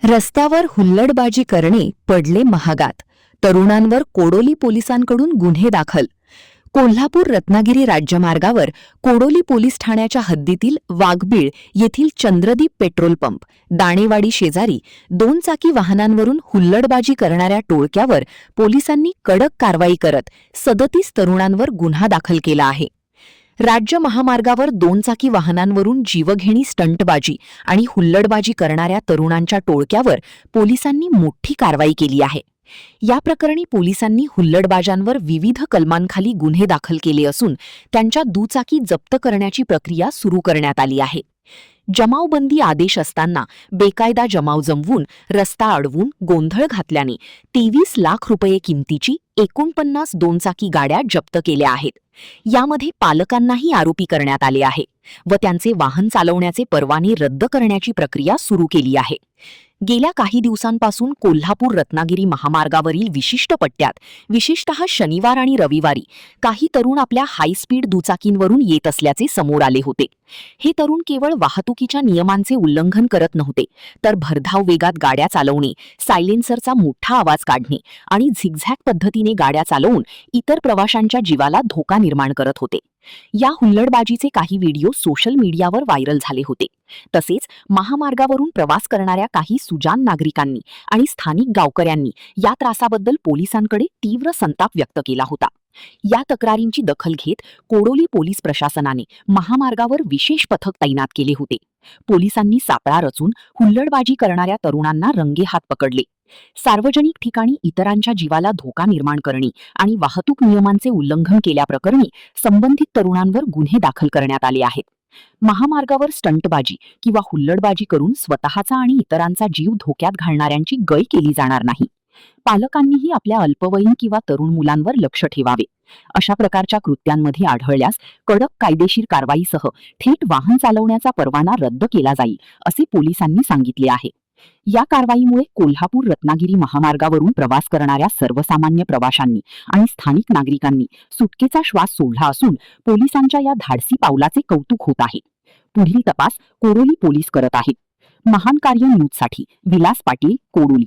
रस्त्यावर हुल्लडबाजी करणे पडले महागात. तरुणांवर कोडोली पोलिसांकडून गुन्हे दाखल. कोल्हापूर रत्नागिरी राज्यमार्गावर कोडोली पोलीस ठाण्याच्या हद्दीतील वाघबीळ येथील चंद्रदीप पेट्रोल पंप, दाणेवाडी शेजारी 2 चाकी वाहनांवरून हुल्लडबाजी करणाऱ्या टोळक्यावर पोलिसांनी कडक कारवाई करत 37 तरुणांवर गुन्हा दाखल केला आहे. राज्य महामार्गावर 2 चाकी वाहनांवरून जीवघेणी स्टंटबाजी आणि हुल्लडबाजी करणाऱ्या तरुणांच्या टोळक्यावर पोलिसांनी मोठी कारवाई केली आहे. या प्रकरणी पोलिसांनी हुल्लडबाजांवर विविध कलमांखाली गुन्हे दाखल केले असून त्यांच्या दुचाकी जप्त करण्याची प्रक्रिया सुरू करण्यात आली आहे. जमावबंदी आदेश असताना बेकायदा जमाव जमवून रस्ता अडवून गोंधळ घातल्याने 23 लाख रुपये किमतीची 49 2 चाकी गाड्या जप्त केल्या आहेत. यामध्ये पालकांनाही आरोपी करण्यात आले आहे व त्यांचे वाहन चालवण्याचे परवाने रद्द करण्याची प्रक्रिया सुरू केली आहे. गेल्या काही दिवसांपासून कोल्हापूर रत्नागिरी महामार्गावरील विशिष्ट पट्ट्यात विशेषतः शनिवार आणि रविवारी काही तरुण आपल्या हाय स्पीड दुचाकींवरून येत असल्याचे समोर आले होते. हे तरुण केवळ वाहतुकीच्या नियमांचे उल्लंघन करत नव्हते, तर भरधाव वेगात गाड्या चालवणे, सायलेन्सरचा मोठा आवाज काढणे आणि झिगझॅग पद्धतीने गाड्या चालवून इतर प्रवाशांच्या जीवाला धोका निर्माण करत होते. या हुल्लडबाजीचे काही व्हिडिओ सोशल मीडियावर व्हायरल झाले होते. तसेच महामार्गावरून प्रवास करणाऱ्या काही सुजाण नागरिकांनी आणि स्थानिक गावकऱ्यांनी या त्रासाबद्दल पोलिसांकडे तीव्र संताप व्यक्त केला होता. या तक्रारींची दखल घेत कोडोली पोलीस प्रशासनाने महामार्गावर विशेष पथक तैनात केले होते. पोलिसांनी सापळा रचून हुल्लडबाजी करणाऱ्या तरुणांना रंगेहात पकडले. सार्वजनिक ठिकाणी इतरांच्या जीवाला धोका निर्माण करणे आणि वाहतूक नियमांचे उल्लंघन केल्याप्रकरणी संबंधित तरुणांवर गुन्हे दाखल करण्यात आले आहेत. महामार्गावर स्टंटबाजी किंवा हुल्लडबाजी करून स्वतःचा आणि इतरांचा जीव धोक्यात घालणाऱ्यांची गय केली जाणार नाही. पालकांनीही आपल्या अल्पवयीन किंवा तरुण मुलांवर लक्ष ठेवावे. अशा प्रकारच्या कृत्यांमध्ये आढळल्यास कडक कायदेशीर कारवाईसह थेट वाहन चालवण्याचा परवाना रद्द केला जाईल, असे पोलिसांनी सांगितले आहे. या कारवाईमुळे कोल्हापूर रत्नागिरी महामार्गावरून प्रवास करणाऱ्या सर्वसामान्य प्रवाशांनी आणि स्थानिक नागरिकांनी सुटकेचा श्वास सोडला असून पोलिसांच्या या धाडसी पावलाचे कौतुक होत आहे. पुढील तपास कोडोली पोलीस करत आहेत. महान कार्य न्यूजसाठी विलास पाटील, कोडोली.